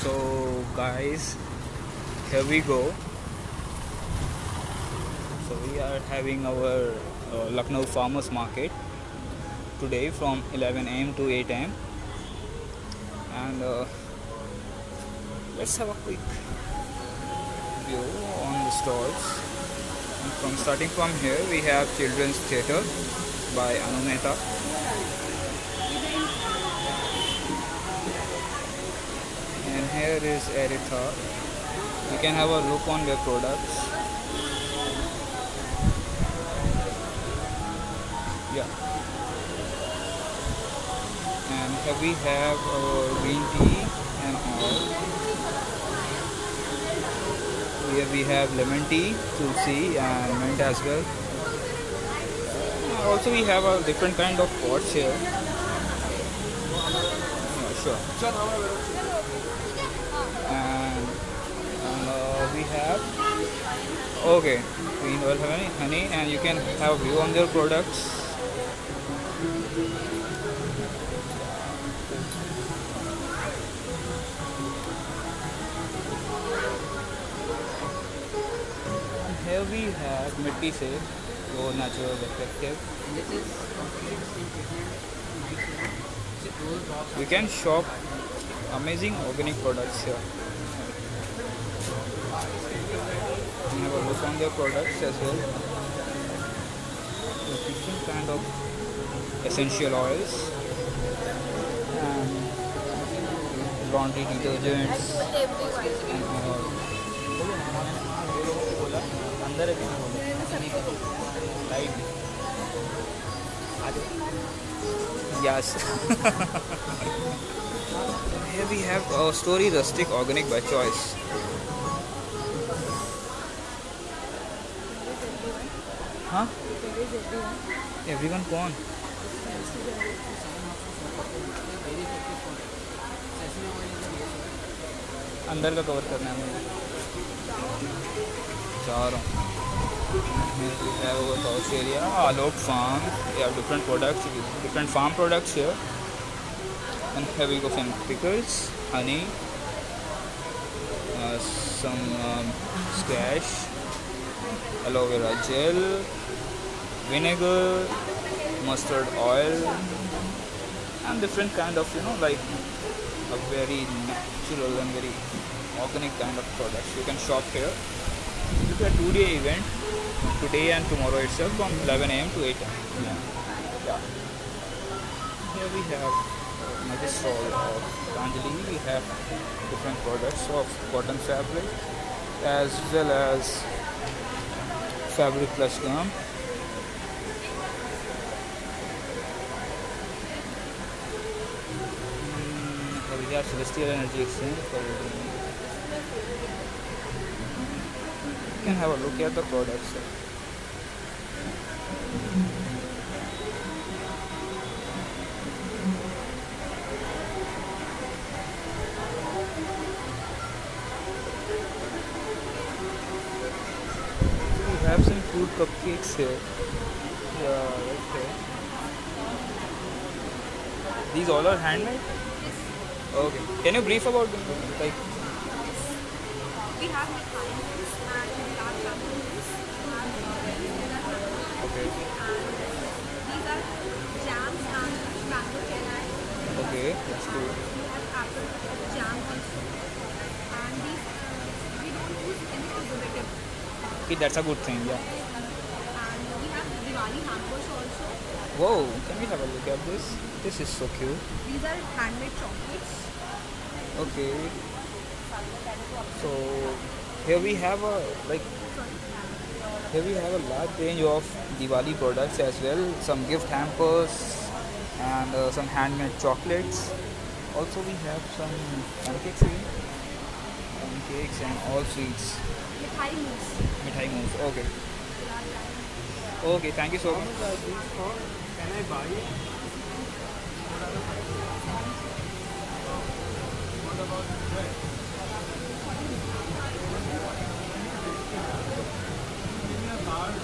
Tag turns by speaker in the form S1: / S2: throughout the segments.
S1: So guys, here we go. So we are having our Lucknow Farmers Market today from 11 a.m. to 8 a.m. and let's have a quick view on the stalls. And starting from here, we have Children's Theatre by Anu Mehta. And here is Eritha. You can have a look on their products. Yeah. And here we have green tea and all. Here we have lemon tea, tulsi and mint as well. Also we have a different kind of pots here. Yeah, sure. And we have green oil honey, and you can have a view on their products. Here we have Mitti Se, so natural effective. We can shop amazing organic products here. You have a look on their products as well. Different kind of essential oils and laundry detergents and all. Yes. Here we have Story Rustic Organic by Choice. हाँ everyone कौन अंदर का cover करना है मुझे जा रहा हूँ Pouch area, Alok Farm. We have different products, different farm products here. And here we go some pickles, honey, some squash, aloe vera gel, vinegar, mustard oil, and different kind of, like a very natural and very organic kind of products. You can shop here. It's a 2-day event, today and tomorrow itself, from 11 a.m. to 8 a.m. Yeah. Here we have another stall of Patanjali. We have different products of cotton fabric as well as fabric plus gum. Here we have Celestial Energy Exchange. You can have a look at the products. We have some food cupcakes here. Yeah, right there. These all are handmade? Okay. Can you brief about them? Like,
S2: we have mithainis and gulab jamuns
S1: okay.
S2: and these are jams and mango jelly.
S1: Okay, that's cool.
S2: We have apple jam also, and these we don't use any preservative.
S1: Okay, that's a good thing, yeah.
S2: And we have Diwali hampers also.
S1: Whoa, can we have a look at this? This is so cute.
S2: These are handmade chocolates.
S1: Okay. So here we have a large range of Diwali products as well. Some gift hampers and some handmade chocolates. Also we have some pancakes here. Pancakes and all sweets.
S2: Mithai mousse.
S1: Mithai mousse. Okay. Okay, thank you so much.
S3: Can I buy it? What about bread? Give me a card.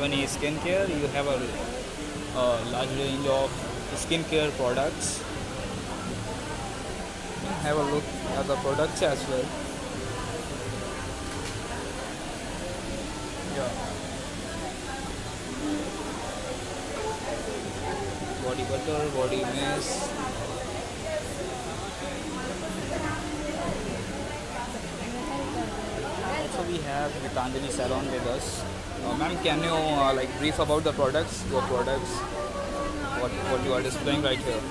S1: any skincare, you have a large range of skincare products. Have a look at the products as well. Yeah. Body butter, body mist. Also we have Gitanjali Salon with us. Ma'am, can you like brief about the products, your products, what you are displaying right here?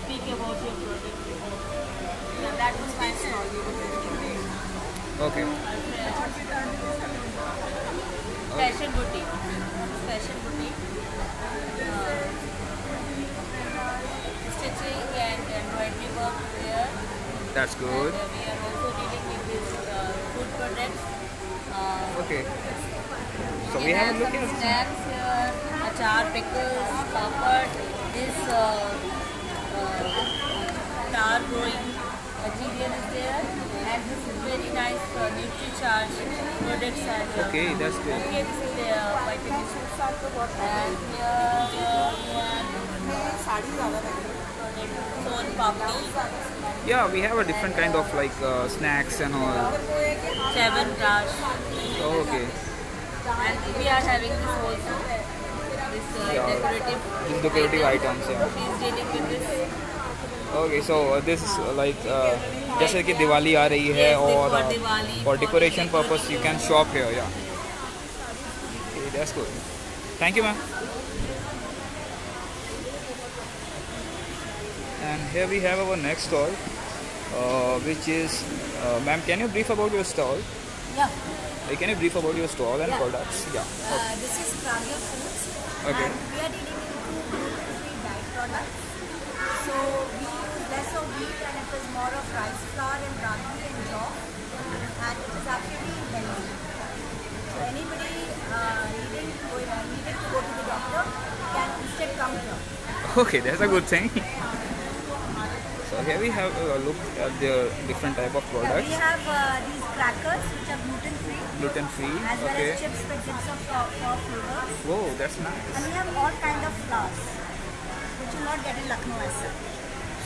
S4: Speak about your product. Yeah, that was my stall.
S1: Okay.
S4: Fashion boutique. Fashion boutique. Stitching and embroidery work there.
S1: That's good.
S4: And we are also dealing with this food products.
S1: Okay. So we have a look
S4: some
S1: at
S4: snacks here, achar, pickles, papad, this star growing Nigerian is there, and this is very nice NutriCharge products are here.
S1: Okay, that's good.
S4: Okay, this is the vitamin C and Son Papdi,
S1: Yeah, we have a different kind of like snacks and all.
S4: Chyawanprash,
S1: Okay.
S4: and we are having this also, this
S1: Yeah.
S4: decorative.
S1: These decorative items, yeah.
S4: She's dealing with this.
S1: Okay, so this is like जैसे कि दिवाली आ रही है
S4: Yes,
S1: और
S4: for Diwali,
S1: for
S4: for
S1: decoration
S4: decoration.
S1: purpose you can shop here, yeah. Okay, that's good. Thank you, ma'am. And here we have our next stall, which is, ma'am, can you brief about your stall?
S2: Yeah.
S1: Can you brief about your stall and
S2: Yeah.
S1: products? Yeah. Okay.
S2: This is Kravya Foods.
S1: Okay.
S2: And we are dealing in gluten-free diet products. So we use less of wheat and it is more of rice flour and ragi and jaw. And it is actually healthy. So anybody needing to go to the doctor can instead come here.
S1: Okay, that's a good thing. So here we have a look at the different type of
S2: Yeah,
S1: products.
S2: we have these crackers which are gluten-free
S1: Gluten free.
S2: as well
S1: Okay.
S2: as chips with chips of for flavors.
S1: Whoa, that's nice.
S2: And we have all kind of flours which you will not get in Lucknow as such.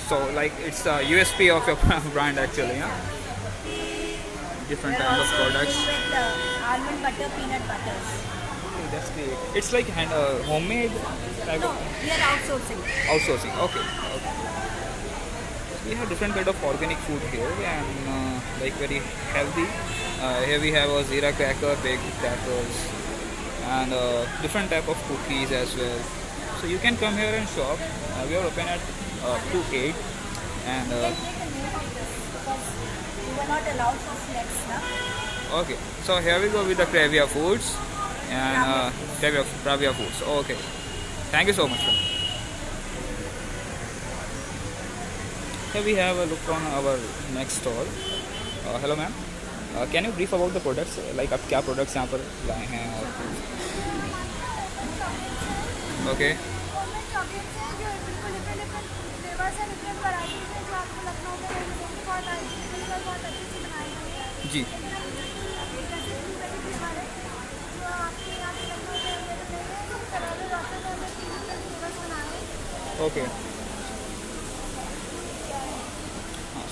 S1: So like it's the USP of your brand actually, yeah. Different
S2: We are
S1: kind of
S2: also
S1: products.
S2: dealing with almond butter, peanut butters.
S1: Okay, that's great. It's like homemade type
S2: No,
S1: of
S2: we are outsourcing.
S1: outsourcing. Okay. Okay. We have different kind of organic food here and like very healthy. Here we have a zira cracker, baked crackers, and different type of cookies as well. So you can come here and shop. We are open at 2 8 and
S2: You can take a note of this because we were not allowed for flex now.
S1: okay. So here we go with the Kravya Foods and Kravya Foods. Okay. Thank you so much. Ma'am. Here we have a look on our next stall. Hello ma'am. Can you brief about the products? Like आप क्या products यहाँ पर लाए हैं और okay.
S2: Homemade chocolates हैं जो बिल्कुल डिफरेंट डिफरेंट फ्लेवर्स हैं, डिफरेंट वैराइटीज हैं जो आपको लखनऊ में नहीं मिलेंगी। बहुत बिल्कुल बहुत अच्छी सी बनाई हुई है।
S1: जी.
S2: जैसे ब्लूबेरी फ्लेवर है जो आपके यहाँ पे लखनऊ में अवेलेबल नहीं है। तो कलर डॉक्टर ने हमें 3 डिफरेंट फ्लेवर्स बनाए हैं।
S1: Okay.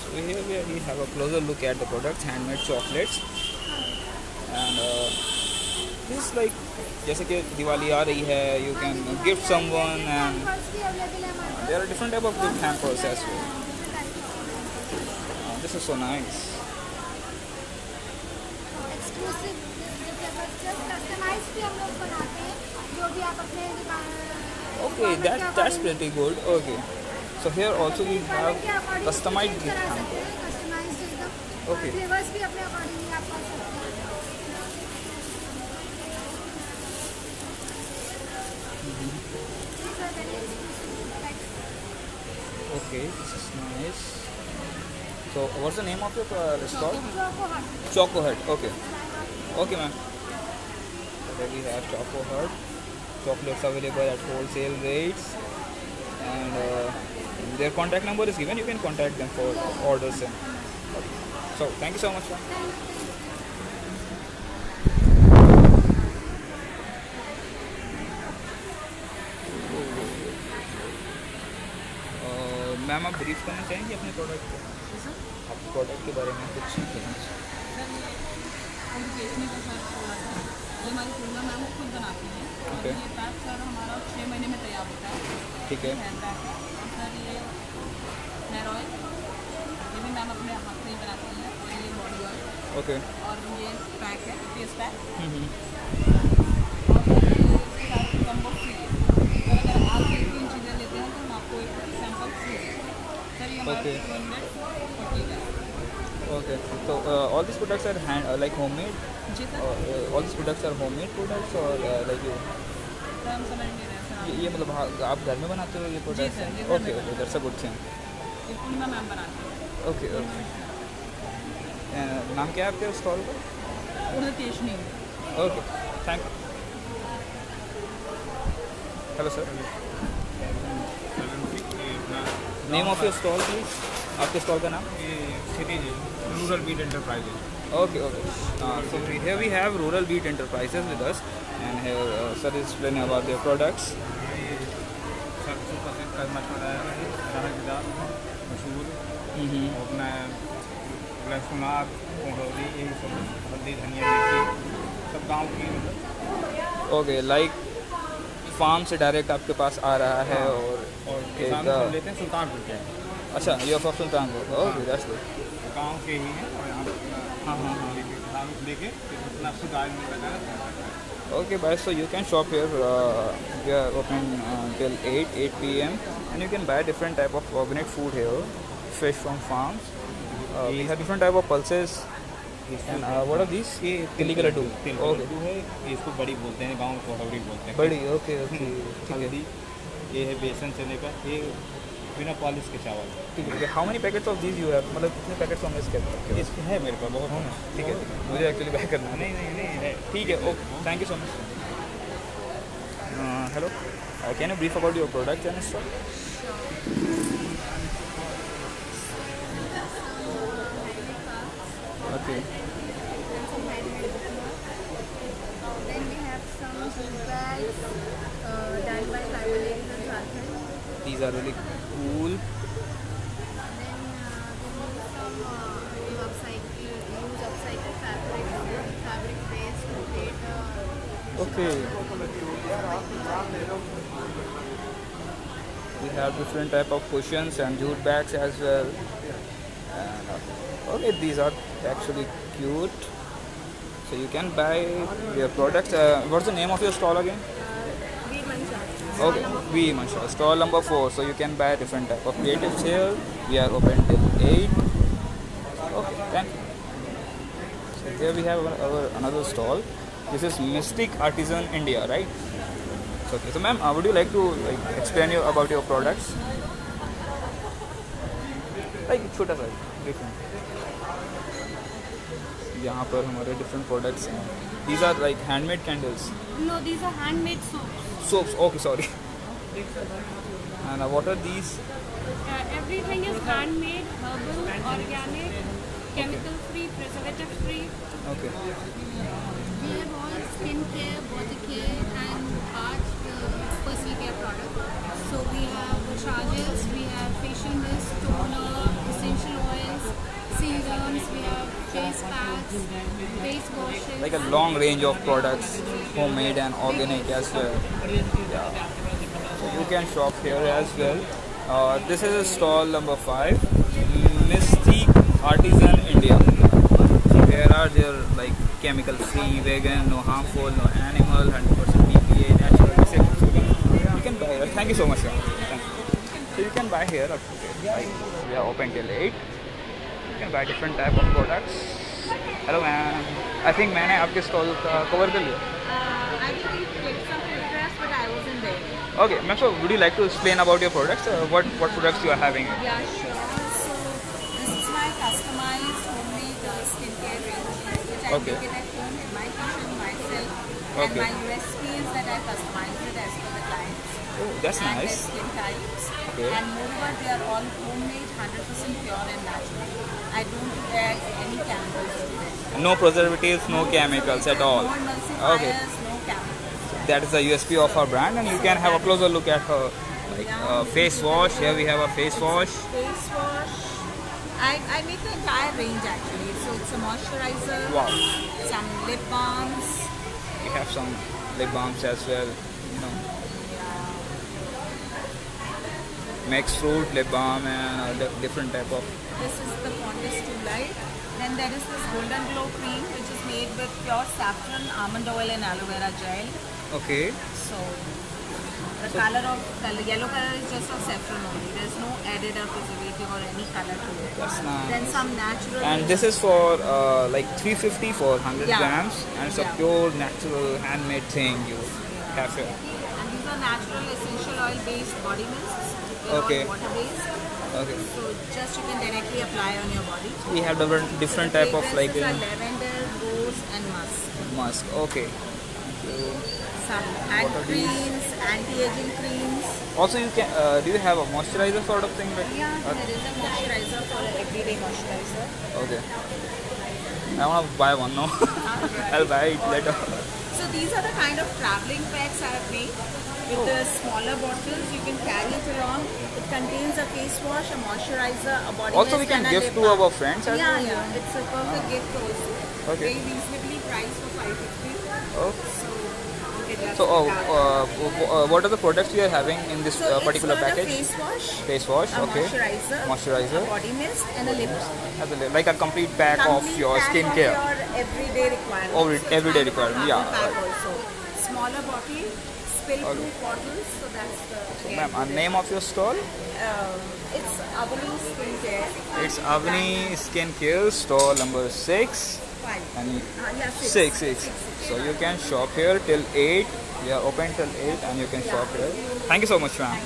S1: So here we have a closer look at the products, handmade chocolates, and this is like जैसे कि दिवाली आ रही है, you can gift someone and
S2: first भी अवेलेबल है हमारे पास।
S1: there are different type of gift hampers as well. This is so nice.
S2: Exclusive just customise भी हम लोग बनाते हैं जो भी आप अपने
S1: Okay, that's pretty good. Okay. So here also we have customized gift hampers.
S2: Customised एकदम।
S1: Okay.
S2: फ्लेवर्स भी अपने अकॉर्डिंगली आप कर सकते हैं। These are very exclusive products.
S1: Okay, this is nice. So what's the name of your stall?
S2: Choco Hut.
S1: Choco Hut. Okay. Okay, ma'am. So there we have Choco Hut. Chocolates available at wholesale rates, and their contact number is given. You can contact them for orders and. Okay. So thank you so much, ma'am. Ma'am आप brief करना चाहेंगे अपने product को, आपके product के बारे में कुछ कहना
S4: बेचने का सर थोड़ा सा ये हमारी पूर्णा मैम खुद बनाती हैं और
S1: Okay.
S4: ये पैक सर हमारा 6 महीने में तैयार होता है।
S1: ठीक है।
S4: हैंड पैक है और सर ये हेयर ऑयल ये भी मैम अपने हाथ से ही बनाती हैं और ये बॉडी ऑयल
S1: ओके।
S4: और ये पैक है फेस पैक
S1: हम्म।
S4: और सर ये कम्बो फ्री है। तो अगर आप 3 चीज़ें लेते हैं तो हम आपको एक सैम्पल फ्री है सर। ये हमारा
S1: Okay.
S4: 240 का है।
S1: Okay, so all these products are like homemade,
S4: जी sir
S1: or all these products are homemade products, or like you,
S4: sir हम समझ नहीं रहे सर
S1: ये मतलब आप घर में बनाते हो ये प्रोडक्ट्स?
S4: सर, ये घर में
S1: okay okay, that's a good thing.
S4: ये पूर्णिमा मैम बनाती हैं।
S1: Okay okay. नाम क्या है आपके स्टॉल का?
S4: उर्दू केशनी
S1: okay, thank you. Hello sir, name of your stall please, आपके स्टॉल का नाम?
S3: Rural beat enterprises.
S1: Okay, okay. So here we have Rural Beat Enterprises with us, and here sir is explaining about their products.
S3: सरसों का तेल का मसाला है, दानादार मशहूर
S1: Mm-hmm.
S3: अपना लहसुन आग कोहड़ी यही सब हल्दी धनिया मिर्ची सब गांव की मतलब
S1: Okay, like फार्म से डायरेक्ट आपके पास आ रहा है और
S3: किसान
S1: एक
S3: सब लेते हैं सुल्तानपुर के
S1: अच्छा ये of Sultanpur. Okay, that's good.
S3: गांव के ही हैं और यहाँ
S1: हाँ हाँ हाँ।
S3: किसान लेके फिर अपना खुद आज में लगाना।
S1: Okay, guys, so you can shop here. We are open till 8 p.m. and you can buy different type of organic food here, fresh from farms. We have different type of pulses. And what are these?
S3: ये
S1: Tilli ka laddu.
S3: तिल का
S1: Okay.
S3: Laddu है, इसको बड़ी बोलते हैं, गांव को हवड़ी बोलते हैं।
S1: बड़ी। ओके ओके, ठीक है
S3: हल्दी ये है बेसन चने का, ये बिना पॉलिश के चावल।
S1: ठीक है। How many packets of these you have, मतलब कितने पैकेट्स होंगे इसके?
S3: इसके है मेरे पास बहुत होना।
S1: ठीक है, मुझे एक्चुअली बाय करना है।
S3: नहीं नहीं नहीं है।
S1: ठीक है, okay, thank you so much. Hello, can you brief about your product and stock? Okay,
S2: Then we have some jute bags done by tribal ladies in Jharkhand.
S1: these are really cool.
S2: Then there is some use upcycled fabric waste to create
S1: Okay, we have different type of cushions and jute bags as well. And okay, these are actually cute. So you can buy their products. What's the name of your stall again?
S2: Veer Mancha.
S1: Okay, we Mansha, stall number 4. So you can buy different type of creatives here. We are open till 8. Okay, thank you. So here we have our another stall. This is Mystic Artisan India, right? Okay, so ma'am, would you like to explain about your products? Like छोटा सा different. यहाँ पर हमारे different products हैं. These are like handmade candles.
S4: No, these are handmade soaps.
S1: Soaps. Okay, sorry. And what are these?
S4: Everything is handmade, herbal, organic, chemical free, preservative free.
S1: Okay.
S2: We have all skincare, body care, and art personal care products. So we have chargers, we have facial mist, toner, essential oils, serums, we have face packs, face washes.
S1: Like a long range of products, homemade and organic as well. Yeah. So you can shop here as well. This is stall number 5, Mystic Artisan India. So here are their like chemical free, vegan, no harmful, no animal, 100% BPA, natural, etc. You can buy here. Thank you so much, sir. Thank you. So you can buy here. Okay. Like, we are open till 8. You can buy different type of products. Hello ma'am. I think मैंने आपके stall का cover कर लिया.
S4: Actually, clicked some photographs, but I wasn't there.
S1: Okay, ma'am. So would you like to explain about your products? What products you are having?
S4: Yeah, sure. So this is my customized homemade skincare range, which I
S1: Okay.
S4: make it at home in my kitchen myself.
S1: Okay.
S4: And my recipes that I customize it as per the clients.
S1: Oh, that's
S4: and
S1: nice.
S4: their skin types.
S1: Okay.
S4: And moreover, they are all homemade, 100% pure and natural. I don't add any chemicals to them.
S1: No preservatives, no chemicals at all.
S4: No emulsifiers,
S1: Okay.
S4: no chemicals.
S1: That is the USP of our brand, and you can have a closer look at her Like
S2: Yeah.
S1: face wash. Here we have a face wash.
S2: Face wash. I make the entire range actually. So it's a moisturizer,
S1: Wow.
S2: some lip balms.
S1: We have some lip balms as well. You know, Max fruit lip balm and a different type of.
S2: This is the Fondest Too Light. Then there is this Golden Glow cream which is made with pure saffron, almond oil and aloe vera gel.
S1: Okay.
S2: So the yellow color is just of saffron only. There's no added or preservative or any color to it.
S1: That's nice.
S2: Then some natural.
S1: And this is for like 350 for 100
S2: Yeah.
S1: grams, and it's a
S2: Yeah.
S1: pure natural handmade thing you have here.
S2: And these are natural essential oil based body mists. They're
S1: Okay.
S2: all water based.
S1: Okay.
S2: So just you can directly apply on your body.
S1: We have different type of like
S2: Fragrances are lavender, rose and musk.
S1: musk. Okay.
S2: Some hand
S1: What are these?
S2: creams, anti-aging creams.
S1: Also, you can. Do you have a moisturizer sort of thing? Like,
S2: Yeah, there is a moisturizer for an everyday moisturizer.
S1: okay. I wanna buy one now. I'll buy it later.
S2: So these are the kind of traveling packs I have made. With the smaller bottles, you can carry it along. It contains a face wash, a moisturizer, a body
S1: Also,
S2: mist
S1: we can
S2: and a
S1: give
S2: lip
S1: to
S2: balm.
S1: our friends as
S2: Yeah,
S1: well.
S2: yeah. It's a perfect gift also.
S1: Okay.
S2: Very reasonably priced for 550.
S1: Oh.
S2: So, you can just
S1: So,
S2: have-
S1: what are the products you are having in this
S2: So
S1: particular
S2: it's got
S1: package?
S2: a face wash,
S1: Face wash.
S2: a
S1: Okay.
S2: moisturizer,
S1: Moisturizer.
S2: a body mist, and a lip balm.
S1: Like a complete pack of
S2: Complete
S1: your
S2: pack
S1: skincare.
S2: Of your everyday requirements.
S1: Oh,
S2: So it's
S1: everyday
S2: kind of a
S1: requirement, yeah.
S2: travel pack also. Smaller bottle, spill-proof
S1: Okay.
S2: bottles. So that's the.
S1: So, ma'am, name of your stall?
S2: It's Avani Skincare.
S1: It's Avani Skincare, stall number 6.
S2: 5.
S1: And
S2: Yeah,
S1: 6. So you can shop here till 8. We are open till 8 and you can shop here. Thank you so much, ma'am.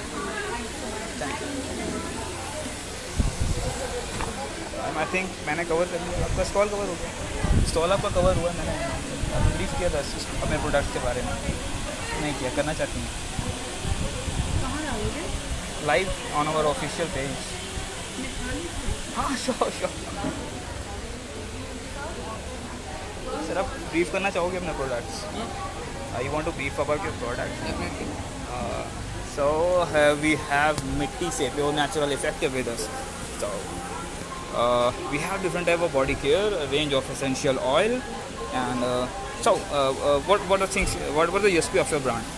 S1: Thank you. I think मैंने cover कर लिया आपका stall cover हो गया stall आपका cover हुआ मैंने brief किया था अपने प्रोडक्ट के बारे में नहीं किया करना चाहती हूँ
S2: कहाँ डालोगे?
S1: Live on our official page हाँ श्योर सर आप ब्रीफ करना चाहोगे अपने products you want to brief about your product so we have Mitti Se Pure Natural Effective with us. So we have different type of body care, a range of essential oil, and what are things? What are the USP of your brand?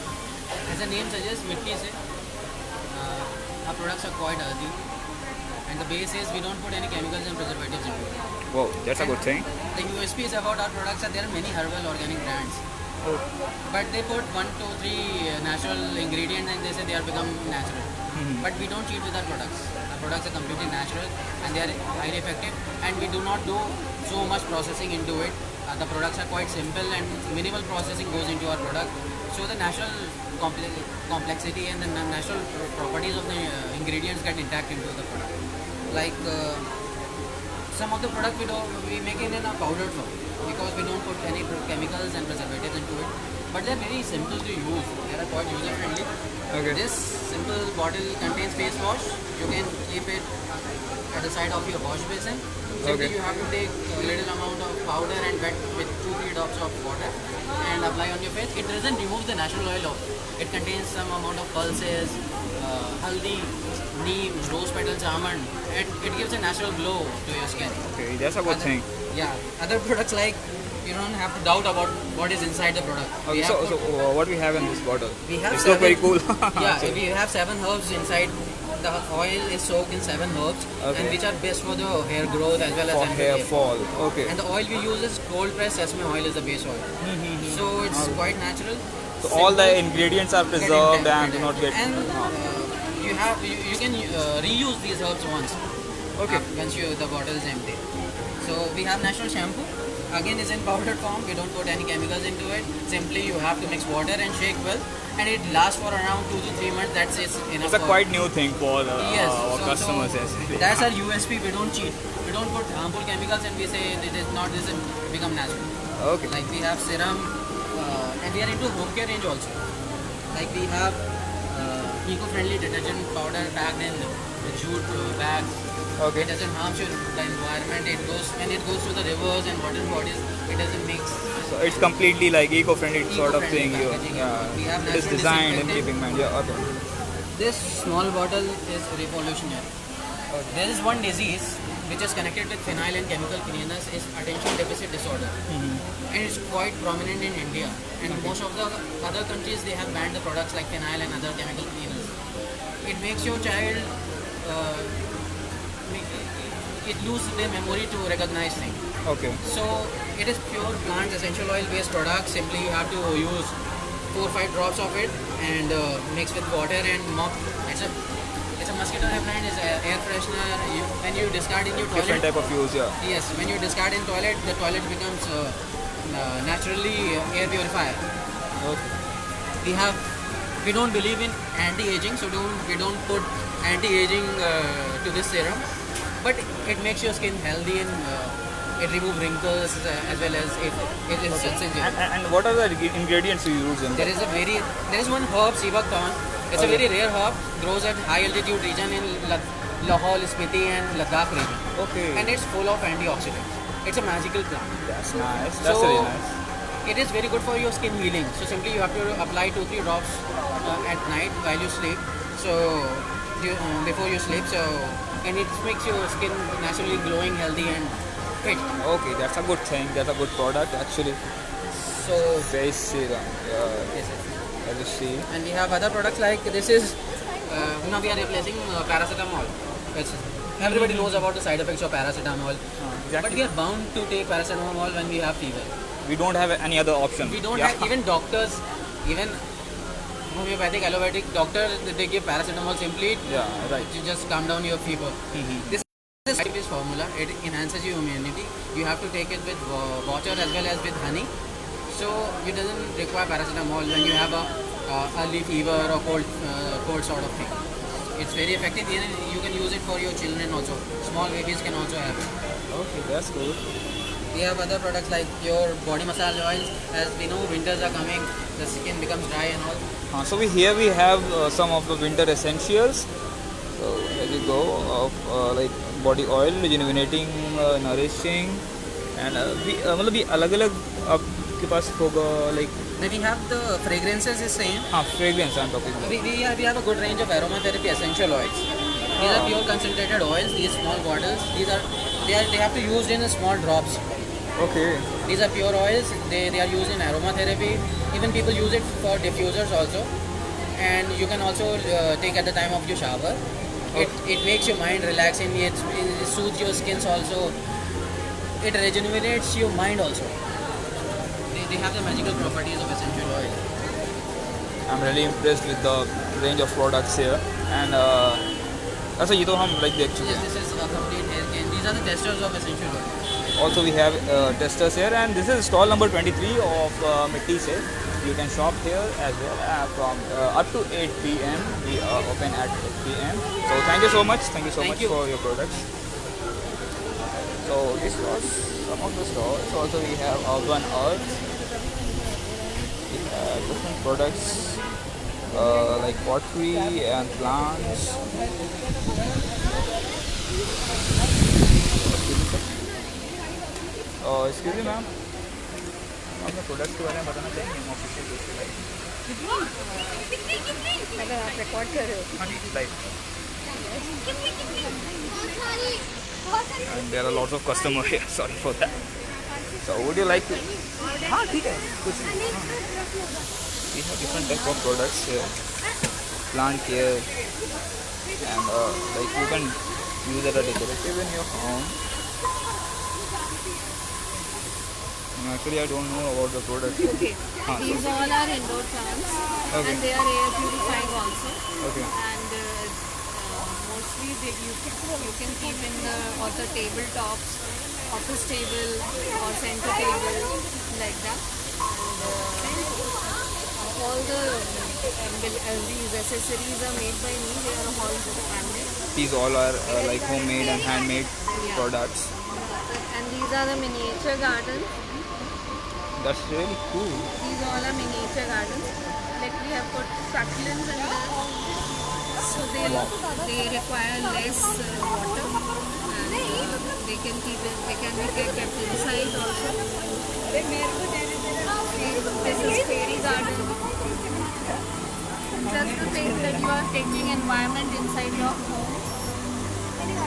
S5: As the name suggests, Mitti Se, our products are quite healthy, and the base is we don't put any chemicals and preservatives into it.
S1: Wow, that's a good thing.
S5: The USPs about our products are there are many herbal organic brands, but they put 1, 2, 3 natural ingredients and they say they are become natural. But we don't cheat with our products. Our products are completely natural and they are highly effective, and we do not do so much processing into it. The products are quite simple and minimal processing goes into our product. So the natural complexity and the natural properties of the ingredients get intact into the product. Like some of the product we make it in a powdered form because we don't put any chemicals and preservatives into it. But they're very simple to use. They are quite user friendly.
S1: Okay.
S5: This simple bottle contains face wash. You can keep it at the side of your wash basin. Simply
S1: Okay.
S5: you have to take a little amount of powder and wet with 2-3 drops of water and apply on your face. It doesn't remove the natural oil off. It contains some amount of pulses, haldi, neem, rose petals, almond, and it gives a natural glow to your skin.
S1: Okay, that's a good thing.
S5: Yeah, other products like you don't have to doubt about what is inside the product.
S1: Okay,
S5: We have
S1: so what we have in this bottle?
S5: we have
S1: It's look very cool.
S5: yeah, we have 7 herbs inside. The oil is soaked in 7 herbs,
S1: Okay.
S5: and which are best for the hair growth as well as
S1: For hair
S5: anti-age.
S1: fall. Okay.
S5: And the oil we use is cold pressed sesame oil is the base oil. So it's quite natural.
S1: So all the
S5: Simple,
S1: ingredients are
S5: get
S1: preserved
S5: intact,
S1: and do not get.
S5: And you can reuse these herbs once.
S1: Okay.
S5: Once the bottle is empty. So we have natural shampoo. Again, is in powdered form. We don't put any chemicals into it. Simply you have to mix water and shake well, and it lasts for around 2 to 3 months. That's it. Enough.
S1: It's a
S5: for-
S1: quite new thing for
S5: Yes,
S1: our
S5: so-
S1: customers.
S5: so
S1: Yes.
S5: that's our USP. We don't cheat. We don't put harmful chemicals and we say it is not. This is become natural.
S1: Okay.
S5: Like we have serum, and we are into home care range also. Like we have eco-friendly detergent powder packed in jute bags.
S1: Okay.
S5: It doesn't harm the environment. It goes when it goes to the rivers and water bodies. It doesn't mix.
S1: So it's completely like eco-friendly sort of
S5: Eco-friendly
S1: thing.
S5: packaging.
S1: Yeah.
S5: We have
S1: It is
S5: natural
S1: designed in
S5: disinfectant.
S1: keeping mind. Yeah. Okay.
S5: This small bottle is revolutionary. There is one disease which is connected with phenyl and chemical cleaners is attention deficit disorder, and it's quite prominent in India. And most of the other countries they have banned the products like phenyl and other chemical cleaners. It makes your child it lose their memory to recognize things.
S1: Okay.
S5: So it is pure plant essential oil based product. Simply you have to use 4 or 5 drops of it and mix with water and mop. It's a mosquito repellent. It's an air freshener. When you discard in your toilet,
S1: Different type of use, yeah.
S5: yes, when you discard in toilet, the toilet becomes naturally air purifier.
S1: Okay.
S5: We don't believe in anti-aging, so we don't put anti-aging to this serum, but it makes your skin healthy and it removes wrinkles as well as it is sensitive.
S1: And what are the ingredients you use in
S5: There
S1: that?
S5: is one herb, Sibaktan. It's a very rare herb, grows at high altitude region in Lahaul, Spiti and Ladakh region.
S1: Okay.
S5: And it's full of antioxidants. It's a magical plant.
S1: That's nice. That's
S5: So,
S1: really nice.
S5: It is very good for your skin healing. So simply you have to apply 2-3 drops at night while you sleep. So before you sleep. So and it makes your skin naturally glowing, healthy and fit.
S1: Okay, that's a good thing. That's a good product actually.
S5: So
S1: Face serum. Yeah.
S5: yes, yes.
S1: Let us see.
S5: And we have other products like this is now we are replacing paracetamol. Everybody knows about the side effects of paracetamol, but
S1: Exactly.
S5: we are bound to take paracetamol when we have fever.
S1: We don't have any other option.
S5: We don't
S1: Yeah.
S5: have even doctors, even homeopathic, allopathic doctor, they give paracetamol simply
S1: Yeah, right.
S5: to just calm down your fever.
S1: Mhm.
S5: This is a this formula. It enhances your immunity. You have to take it with water as well as with honey. So it doesn't require paracetamol when you have a early fever or cold sort of thing. It's very effective. You can use it for your children also. Small babies can also have it.
S1: Okay, that's good.
S5: We have other products like your body massage oils. As we know, winters are coming, the skin becomes dry and all.
S1: So here we have some of the winter essentials. So there you go of like body oil, rejuvenating, nourishing, and we मतलब भी अलग-अलग आपके पास होगा like
S5: Then we have the fragrances is same.
S1: fragrance I'm talking about.
S5: We have a good range of aromatherapy essential oils. These are pure concentrated oils. These small bottles. They have to be used in small drops.
S1: Okay.
S5: These are pure oils. They are used in aromatherapy. Even people use it for diffusers also. And you can also take at the time of your shower. It makes your mind relaxing. It soothes your skins also. It rejuvenates your mind also. They have the magical properties of essential oil.
S1: I'm really impressed with the range of products here and अच्छा ये तो हम like देख चुके
S5: Yes,
S1: हैं.
S5: this is a complete hair care. These are the testers of essential oil.
S1: Also we have testers here and this is stall number 23 of Mitti Se. You can shop here as well from up to 8 p.m. We are open at 8 p.m. So thank you so much. Thank you so
S5: Thank
S1: much
S5: you.
S1: for your products. So this was some of the stores. Also we have Urban Earth. We have different products like pottery and plants. Excuse me ma'am. अपने product के बारे में बताना चाहेंगे हम official website
S2: अगर आप record कर रहे हो
S1: हाँ जी live and there are lots of customers here sorry for that so would you like to हाँ ठीक है कुछ नहीं we have different type of products here plant care and like you can use it as a decorative in your home. Actually, I don't know about the product.
S6: Okay.
S1: Ah,
S6: These all are indoor plants
S1: Okay.
S6: and they are air purifying also.
S1: Okay.
S6: And mostly you can keep in the tabletops, office table or center table like that. And all these accessories are made by me. They are all handmade.
S1: These all are like homemade and handmade products.
S6: And these are the miniature gardens.
S1: That's really cool.
S6: These all are miniature gardens. Like we have put succulents in there. So they require less water and they can be kept inside also. This is fairy garden. Just the fact that you are taking environment inside your home. You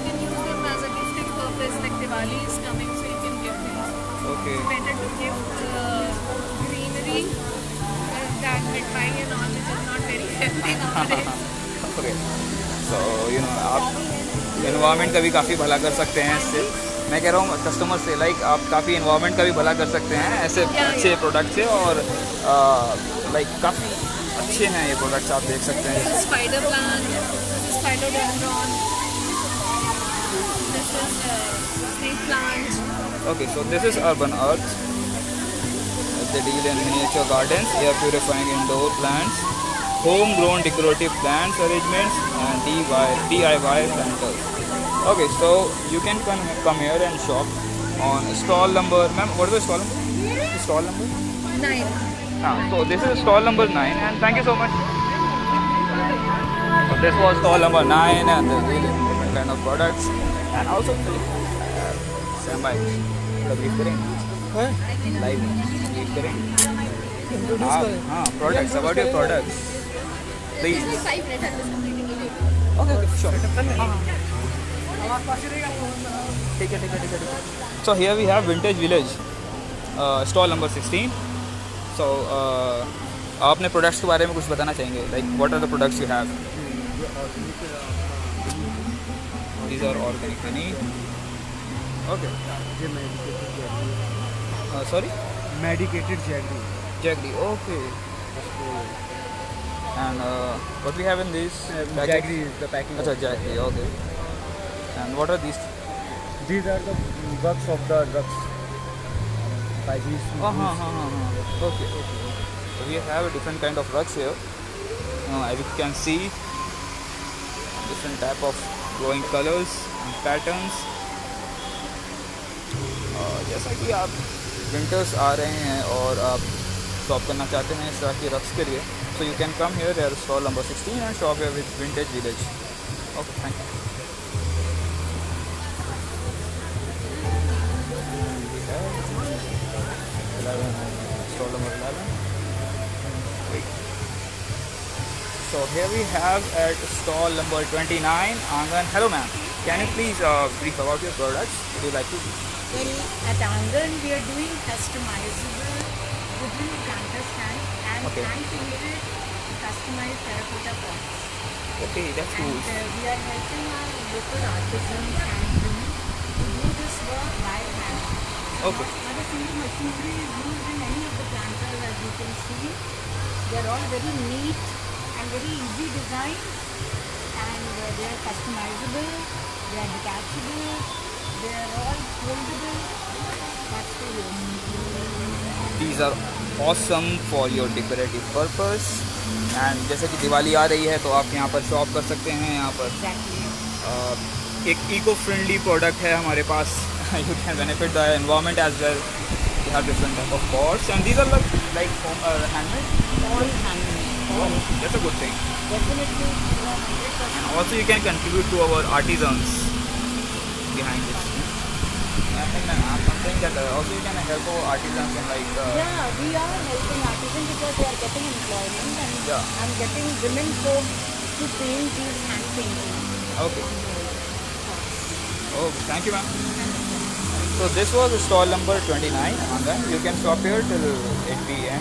S6: can use them as a gifting purpose, like Diwali is coming, so you can give these.
S1: Okay.
S6: Better to gift greenery than mithai and all, which is not very healthy nowadays.
S1: Okay so you know आप environment का भी काफ़ी भला कर सकते हैं इससे। मैं कह रहा हूँ कस्टमर से लाइक आप काफ़ी इन्वायरमेंट का भी भला कर सकते हैं ऐसे अच्छे प्रोडक्ट से, और लाइक काफ़ी अच्छे हैं ये प्रोडक्ट्स, आप देख सकते हैं।
S6: This is spider plant, this is philodendron, this is snake plant.
S1: Okay, so this is Urban Earth. They deal in miniature gardens, air purifying indoor plants, homegrown decorative plants arrangements, and DIY planters. Okay, so you can come here and shop on stall number. Ma'am, what is the stall number? The stall number?
S6: 9.
S1: So this is stall number 9, and thank you so much. So this was stall number 9, and there's really different kind of products, and also Sam bhai, थोड़ा brief करेंगे? Live brief करेंगे? हाँ, products, about your products. Please. Okay, sure. ठीक है। So here we have Vintage Village, stall number 16. So आप अपने products के बारे में कुछ बताना चाहेंगे, like what are the products you have? These are organic honey. Okay. Sorry?
S3: Medicated jaggery.
S1: Jaggery. Okay. And what we have in this?
S3: Jaggery is the packing.
S1: Achha, jaggery. Okay. And what are these?
S3: These are the works of the drugs. By these.
S1: Okay. So we have a different kind of rugs here. As you can see, different type of glowing colors and patterns. जैसा कि आप winters आ रहे हैं और आप shop करना चाहते हैं इस तरह की रग्स के लिए, so you can come here at stall number 16 and shop here with Vintage Village. Okay, thank you. Stall number 11. Wait. So here we have at stall number 29, Angan. Hello ma'am, can you please brief about your products? Would you like to?
S2: Well, at Angan we are doing customizable wooden planter stand and
S1: Okay.
S2: hand-painted customized terracotta pots.
S1: Okay, that's cool.
S2: And we are helping our local artisans and women to do this work by hand. So
S1: Okay.
S2: not a single machinery is used in any of the planters, as you can see. They are all very neat and very easy design, and they are customizable, they are detachable, they are all foldable. That's the
S1: These are awesome for your decorative purpose. And जैसे कि दिवाली आ रही है तो आप यहाँ पर shop कर सकते हैं। यहाँ पर
S2: exactly.
S1: एक इको फ्रेंडली प्रोडक्ट है हमारे पास। You can benefit the environment as well. We have different type of pots and these are like home handmade.
S2: All handmade.
S1: Oh, that's a good thing.
S2: Definitely, 100%.
S1: And also you can contribute to our artisans behind this. I'm saying that also you can help our artisans in like
S2: Yeah, we are helping artisans because they are getting employment, and
S1: Yeah.
S2: I'm getting women folk to paint these hand paintings.
S1: okay. Oh, thank you ma'am. So this was stall number 29 and then you can shop here till 8 p.m.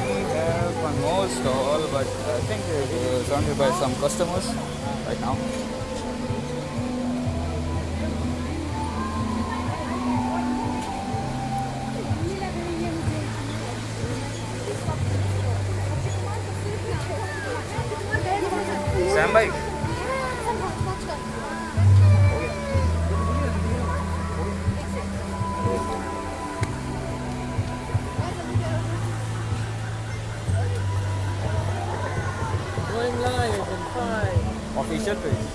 S1: We have one more stall, but I think it is surrounded by some customers right now. Sam bhai.
S3: Going live in 5.
S1: Official page.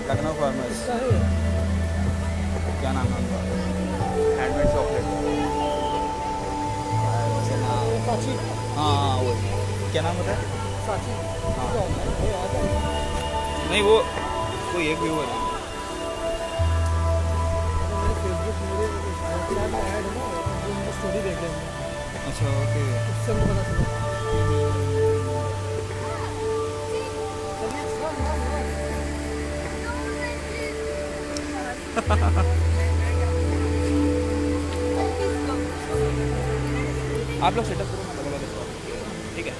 S1: Lucknow Farmers. क्या नाम है उनका? Handmade chocolate. हाँ वो क्या नाम होता है? हाँ नहीं वो कोई एक व्यूअर है।
S7: ही देख लेंगे,
S1: अच्छा ओके।
S7: उससे हमको पता चला।
S1: आप लोग सेटअप करो, मैं लगा देता हूँ, ठीक है।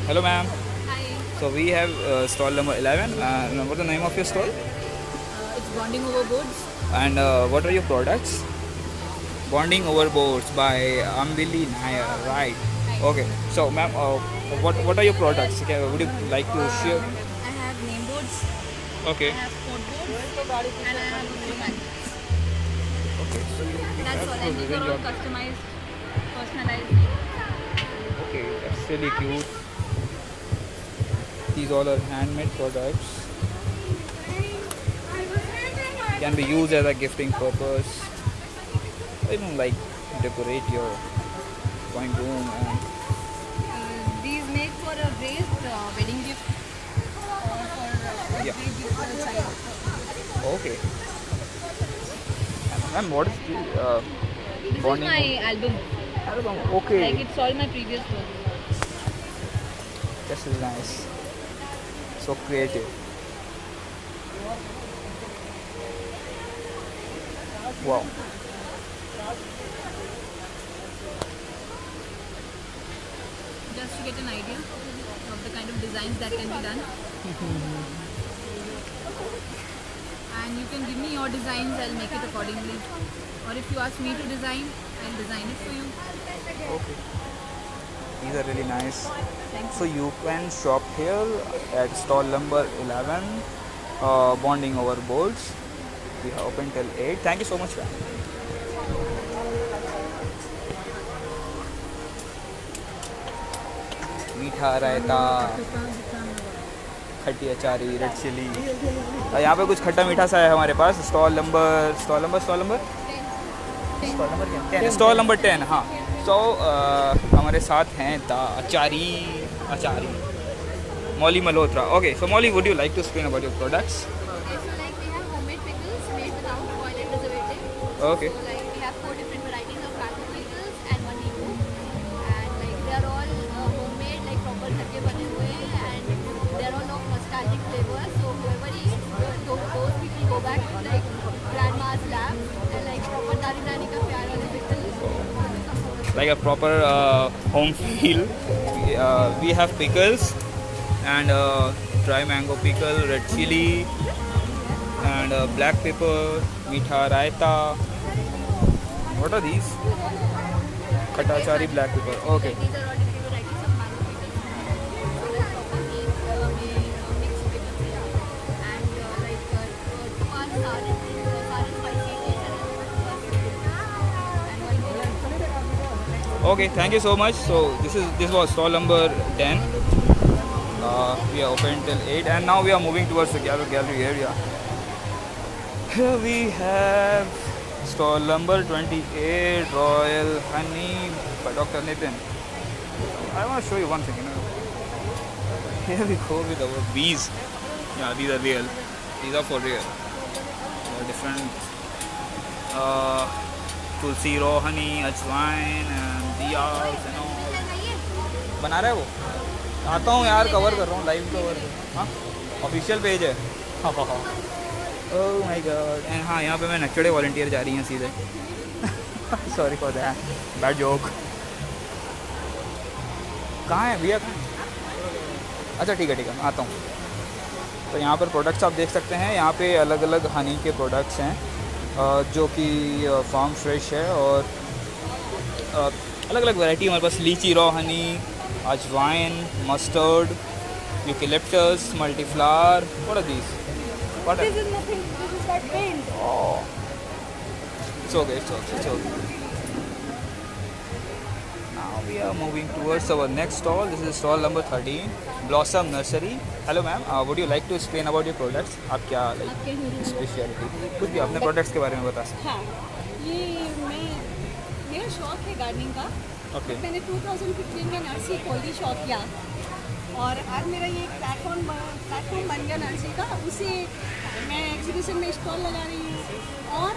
S1: Hello ma'am,
S6: Hi.
S1: so we have stall number 11. What's the name of your stall?
S6: It's bonding over boards.
S1: And what are your products? Bonding over boards by Ambili Nair, right? Okay. So ma'am, what are your products? Okay, would you like to share?
S6: I have name boards.
S1: Okay.
S6: I have code boards. And I have a few magnets.
S1: Okay. So you
S6: That's
S1: have
S6: all.
S1: to
S6: And these are
S1: arrange
S6: all
S1: your-
S6: customized, personalized.
S1: Okay, that's really cute. These all are handmade products. Can be used as a gifting purpose. Even like decorate your drawing room and
S6: These make for a great wedding gift or for a
S1: Yeah.
S6: great gift for a child.
S1: okay. And what is the
S6: This
S1: bonding?
S6: is my album.
S1: Album? Okay.
S6: Like it's all my previous work.
S1: This is nice. So creative. Wow.
S6: Just to get an idea of the kind of designs that can be done. And you can give me your designs, I'll make it accordingly. Or if you ask me to design, I'll design it for you.
S1: Okay. These are really nice.
S6: Thank
S1: So you can shop here at stall number 11, bonding over boards. We are open till 8. Thank you so much, ma'am. मीठा रायता, खट्टी अचारी, red chilli. यहाँ पे कुछ खट्टा मीठा सा है हमारे पास। Stall number stall number 10। हाँ। सो हमारे साथ हैं the Achari Mauli Malhotra. Okay, so Mauli, would you like to explain about your products?
S6: Okay, so like we have homemade pickles made without oil and preservative.
S1: Okay.
S6: So like we have 4 different varieties of mango pickles and 1 Nibu. And like they are all homemade, like proper घर के बने हुए हैं, and they are all of nostalgic flavor. So whoever eats, those people go back to like grandma's lab and like proper दादी नानी का प्यार वाले pickles.
S1: Like a proper home feel. We have pickles and dry mango pickle, red chili, and black pepper, meetha raita. What are these? Khatachari, black pepper. Okay.
S6: These are all different varieties of mango pickles. So like proper mixed pickles here. And like 2 are sour and spicy taste and 1 bitter.
S1: Okay. Thank you so much. So this was stall number 10. We are open till 8, and now we are moving towards the gallery area. Here we have stall number 28, Royal Honey by Dr. Nitin. I want to show you one thing. Here we go with our bees. Yeah, these are real. These are for real. They are different. Tulsi raw honey, ajwain, and diyas and all. बना रहा है वो? आता हूँ यार, cover कर रहा हूँ, लाइव कवर। हाँ, ऑफिशियल पेज है। Oh my God. एंड हाँ, यहाँ पे मैं नचड़े वॉलंटियर जा रही हैं सीधे। Sorry for that, bad joke. कहाँ है भैया? अच्छा ठीक है, आता हूँ। तो यहाँ पर प्रोडक्ट्स आप देख सकते हैं। यहाँ पे अलग अलग हनी के प्रोडक्ट्स हैं जो कि फार्म फ्रेश है, और अलग अलग वैरायटी हमारे पास। लीची raw honey, ajwain, mustard, eucalyptus, multiflower. What are these? What are?
S2: This is nothing. This is that paint.
S1: Oh. It's okay. Now we are moving towards our next stall. This is stall number 13, Blossom Nursery. Hello ma'am, would you like to explain about your products? आप क्या like specialty? कुछ भी अपने products के बारे में बता सकते
S4: हाँ, ये मेरा शौक है गार्डनिंग का।
S1: Okay.
S4: मैंने 2015 में नर्सरी खोली शौक किया, और आज मेरा ये प्लेटफॉर्म बन गया नर्सरी का। उसे मैं एग्जीबिशन में स्टॉल लगा रही हूँ, और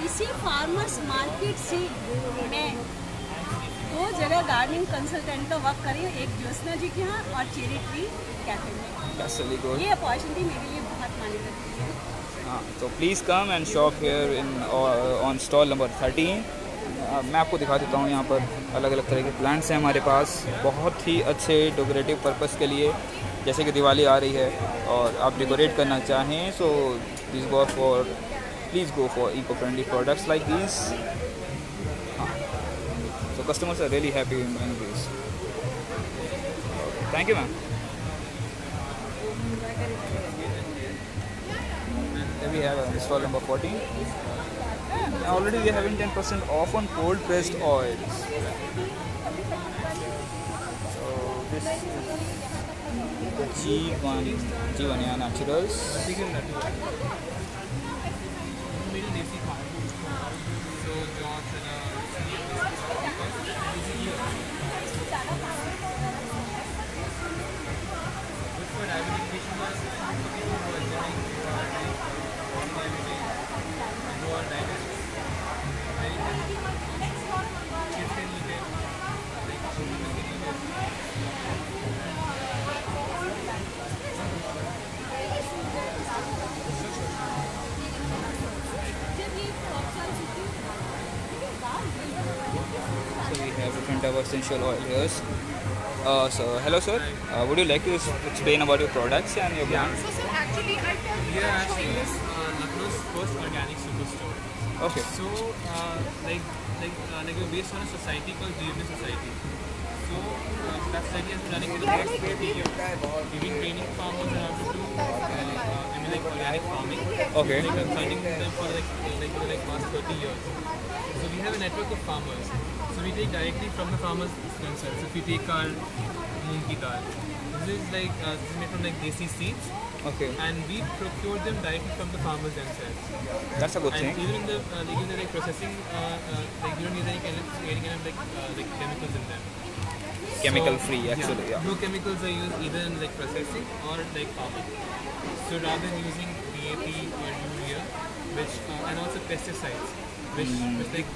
S4: इसी फार्मर्स मार्केट से मैं 2 जगह गार्डनिंग कंसल्टेंट का वर्क करी हूँ, एक ज्योत्सना जी के यहाँ और चेरी ट्री कैफे में।
S1: That's really good.
S4: ये अपॉर्चुनिटी मेरे लिए बहुत मायने रखती है।
S1: So please come and shop here in on stall number 13. मैं आपको दिखा देता हूँ, यहाँ पर अलग अलग तरह के प्लांट्स हैं हमारे पास, बहुत ही अच्छे डेकोरेटिव पर्पस के लिए। जैसे कि दिवाली आ रही है और आप डेकोरेट करना चाहें, so please go for eco friendly products like these. So customers are really happy in many ways. Thank you, ma'am. Then we have stall number 14. Already we are having 10% off on cold pressed oils. So this is the G1 Naturals. So we have different type of essential oil here. So hello sir, would you like to explain about your products and your brands?
S7: So sir, actually
S8: We are actually Lucknow's first organic superstore.
S1: Okay.
S8: So we're based on a society called DMA Society. So that society has been running for the past 30 years. We've been training farmers on how to do organic farming.
S1: Okay.
S8: Like consulting them for the past 30 years. So we have a network of farmers. So we take directly from the farmers themselves. If we take our moong ki dal, this is made from desi seeds.
S1: Okay.
S8: And we procure them directly from the farmers themselves.
S1: That's a good
S8: And
S1: thing.
S8: even in the processing, you don't use any kind of chemicals in them.
S1: Chemical free actually. Yeah.
S8: No chemicals are used either in processing or farming. So rather than using DAP or urea, which and also pesticides, which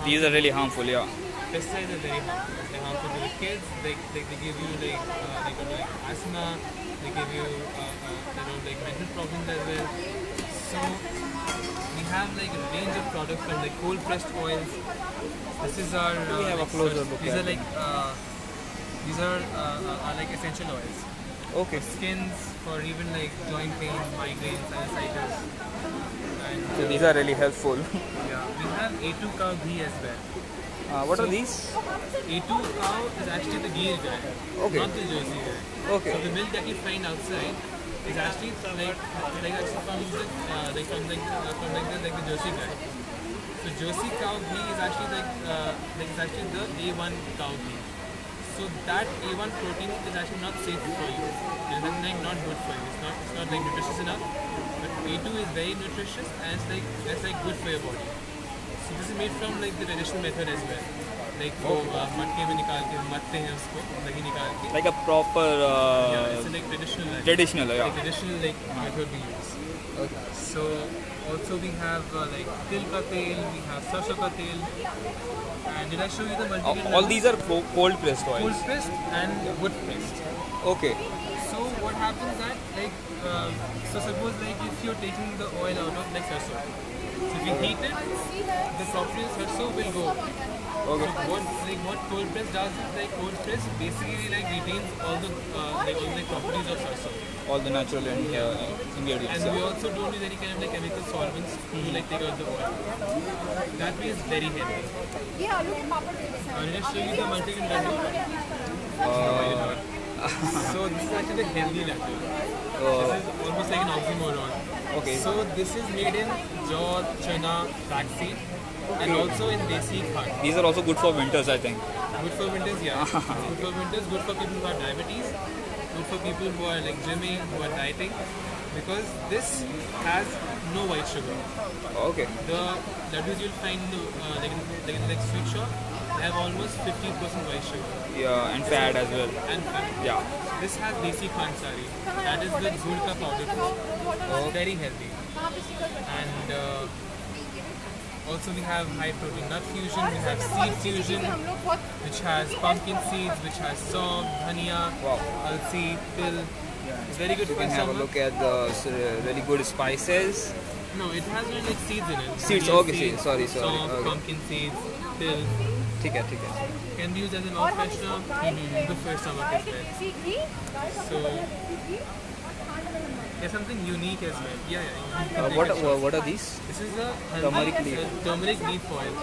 S1: These are really harmful. Yeah.
S8: pesticides are very harmful. They're harmful to the kids. They give you asthma. They give you mental problems as well. So we have a range of products from cold pressed oils. This is our
S1: We have a closer look
S8: these
S1: at
S8: are
S1: it.
S8: these are essential oils.
S1: Okay.
S8: Skins for even joint pain, migraines, sinusitis. And
S1: So these are really helpful.
S8: yeah, we have A2 cow ghee as well.
S1: What are these?
S8: A2 cow is actually the ghee guy,
S1: Okay.
S8: not the Jersey guy.
S1: Okay.
S8: So the milk that you find outside is actually from the Jersey guy. So Jersey cow ghee is actually the A1 cow ghee. So that A1 protein is actually not safe for you. It's not good for you. It's not nutritious enough. But A2 is very nutritious and it's good for your body. So this is made from the traditional method as well. मटके में निकाल के मत्ते हैं उसको दही निकाल के.
S1: Like a proper
S8: Yeah, it's traditional.
S1: traditional, yeah.
S8: Traditional method we use.
S1: Okay.
S8: So also we have til ka tel, we have sarso ka tel, and did I show you the multi-grain?
S1: All these are cold pressed
S8: cold
S1: oils.
S8: pressed and wood pressed.
S1: Okay.
S8: So what happens that so suppose if you're taking the oil out of sarso, so if you heat it, the properties of sarso will go.
S1: Okay.
S8: So what cold press does is cold press basically retains all the properties of sarso.
S1: All the natural ingredients.
S8: And we also don't use any kind of chemical solvents to take out the oil. That way is very healthy. I'll just show you the multi-grain laddu. So this is actually the healthy laddu. This is almost like an oxymoron.
S1: Okay.
S8: So this is made in jaw, chana, flaxseed, and also in desi khand.
S1: These are also good for winters, I think.
S8: Good for winters, yeah. Good for winters, good for people who have diabetes, good for people who are gymming, who are dieting, because this has no white sugar.
S1: Okay.
S8: The laddus you'll find in the sweet shop have almost 15% white sugar.
S1: Yeah, and fat as well.
S8: And fat.
S1: Yeah.
S8: This has desi khansari. That is the gulka powder. Very healthy. And Also, we have high protein nut fusion. We have seed fusion, which has pumpkin seeds, which has saw, dhania,
S1: Wow.
S8: alsi, till. It's very good
S1: You
S8: for
S1: can have a
S8: summer.
S1: look at the really good spices.
S8: No, it has like seeds in it.
S1: Seeds,
S8: Dhania
S1: okay, seeds. Sorry.
S8: Saw,
S1: Okay.
S8: pumpkin seeds, till.
S1: ठीक है.
S8: Can be used as an off freshener. Good for your stomach as well. So, there's something unique as well. Yeah. You can take a shot.
S1: What are these?
S8: This is a
S1: Turmeric leaf.
S8: turmeric leaf oil.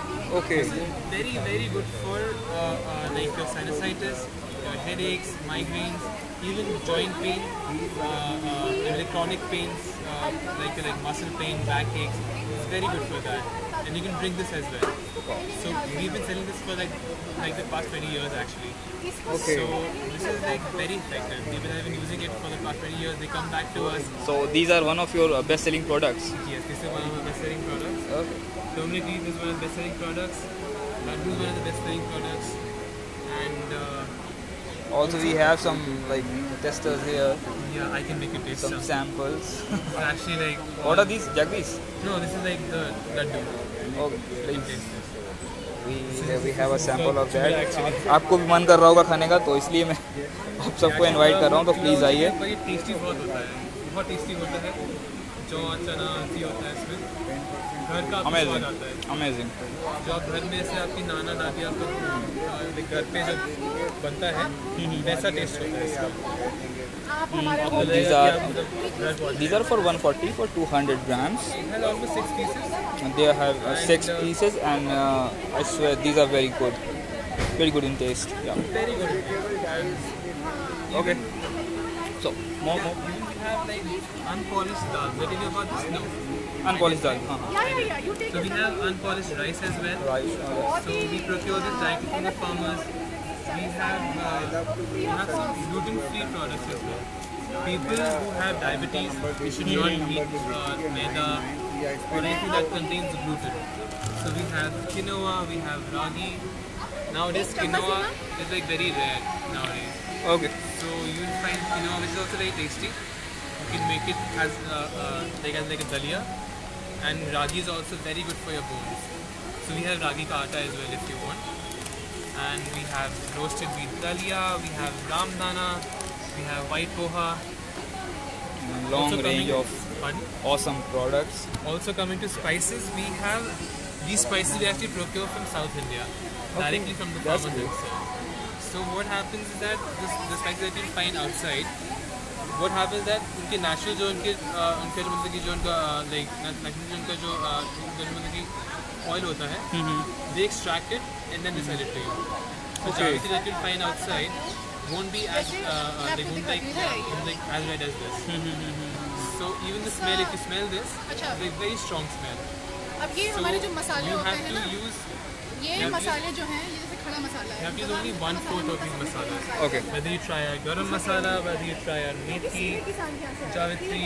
S1: Okay.
S8: This is very, very good for like your sinusitis, your headaches, migraines, even joint pain, chronic pains, like muscle pain, backaches. It's very good for that. And you can drink this as well. So we've been selling this for like the past 20 years actually.
S1: Okay.
S8: So this is like very effective. People have been using it for the past 20 years. They come back to us.
S1: So these are one of your best-selling products.
S8: Yes, this is one of our best-selling products.
S1: Okay.
S8: Turmeric leaf is one of the best-selling products. Laddu is one of the best-selling products. And
S1: Also, we have some like testers here,
S8: yeah, I can make you taste
S1: some
S8: some.
S1: samples.
S8: It's actually like
S1: What are these? Jagdish?
S8: No, this is like the laddu.
S1: Okay.
S8: You can taste this.
S1: We have a sample of that. आपको भी मन कर रहा होगा खाने का, तो इसलिए मैं आप सबको इनवाइट कर रहा हूँ, तो प्लीज़ आइए.
S8: पर ये टेस्टी बहुत होता है. बहुत टेस्टी होता है. जौ, चना, अलसी होता है इसमें. घर का आपको स्वाद आता है.
S1: Amazing.
S8: जो आप घर में से आपकी नाना दादी आपका घर पे जब बनता है वैसा टेस्ट होता है इसका. आपको
S1: These
S8: लगेगा
S1: are-
S8: कि आप मतलब घर पहुंच
S1: These are for 140 for 200 grams.
S8: It has almost 6 pieces.
S1: And they have 6 pieces, and I swear these are very good in taste. Yeah.
S8: Very good. And
S1: Okay. So more.
S8: we have like unpolished dal. Did you know about this? No.
S1: Unpolished dal.
S8: So we have unpolished rice as well.
S1: Rice.
S8: So we procure this directly from the farmers. We have some gluten-free products as well. People who have diabetes, they should not eat maida or anything that contains gluten. So we have quinoa, we have ragi. Nowadays quinoa is like very rare nowadays.
S1: Okay.
S8: So you will find quinoa which is also very tasty. You can make it as like a dalia. And ragi is also very good for your bones. So we have ragi ka atta as well if you want. And we have roasted wheat dalia, we have ramdana, we have white poha.
S1: Long
S8: Also
S1: range
S8: coming-
S1: of
S8: Pardon?
S1: awesome products.
S8: Also coming to spices, we have these spices we actually procure from South India, directly from the
S1: That's
S8: farmers
S1: good.
S8: themselves. So what happens is that the spices that you find outside, what happens that उनके natural जो उनके जो मतलब कि जो उनका like natural जो उनका जो मतलब कि oil होता है, they extract it and then they sell it to you. So
S1: Okay.
S8: charity that you'll find outside won't be as they won't like as red as this. So even the smell, if you smell this, it's a very strong smell.
S7: अब ये
S8: So
S7: हमारे जो मसाले
S8: you
S7: होते
S8: have
S7: हैं
S8: to
S7: ना,
S8: use
S7: ये
S8: you have to-
S7: मसाले जो हैं ये जैसे खड़ा मसाला
S8: you
S7: है.
S8: have to use only 1/4 of these masalas.
S1: Okay.
S8: Whether you try a garam masala, whether you try a methi, javitri,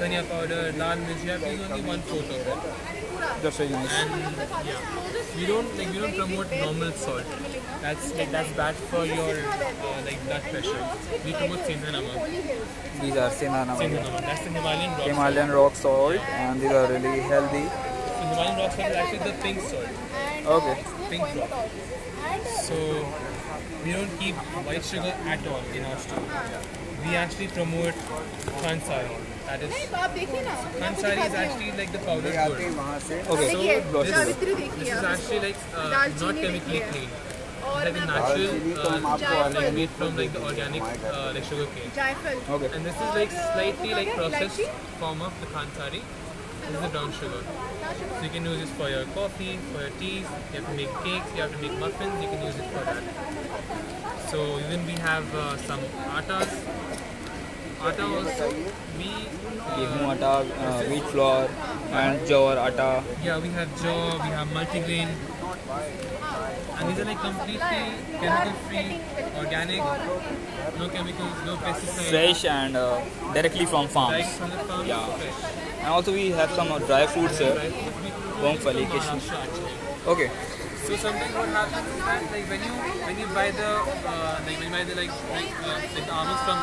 S8: dhania powder, lal mirch, you have to use only 1/4 of it.
S1: That's very nice.
S8: And yeah, we don't promote normal salt. That's bad for your blood pressure. We promote Sindha Namak.
S1: These are
S8: Sindha
S1: Sindha
S8: Namak. That's the Himalayan rock.
S1: Himalayan rock salt, and these are really healthy.
S8: So Himalayan rock salt is actually the pink salt.
S1: Okay.
S8: Pink rock. So we don't keep white sugar at all in our store. We actually promote Khansari. That is,
S7: तो आप देखिए ना, मैं आपको
S8: Khansari is
S7: दिखाती हूँ.
S8: actually like the powdered gold.
S1: Okay.
S7: देखिए,
S1: Blood sugar.
S7: जावित्री देखिए
S8: This is
S7: आप.
S8: actually like not
S7: दालचीनी
S8: chemically
S7: देखिए.
S8: clean.
S7: और
S8: Like a
S7: मैं
S8: natural,
S7: जायफल.
S8: like made from like the organic like sugar cane.
S7: जायफल.
S1: Okay.
S8: And this is like slightly like processed form of the Khansari. This is the brown sugar. So you can use this for your coffee, for your teas. You have to make cakes. You have to make muffins. You can use it for that. So even we have some attas. Atta also we
S1: Gehu atta, wheat flour, and jawar atta.
S8: yeah we have jaw. We have multigrain. And these are like completely chemical free, organic, no chemicals, no pesticides.
S1: Fresh and directly from
S8: Right
S1: farms.
S8: from the farm,
S1: Yeah.
S8: fresh.
S1: And also we have some dry fruits here.
S8: Right?
S1: Mungfali, cashew.
S8: Maharashtra actually.
S1: Okay.
S8: So sometimes what happens is that like when you buy the almonds from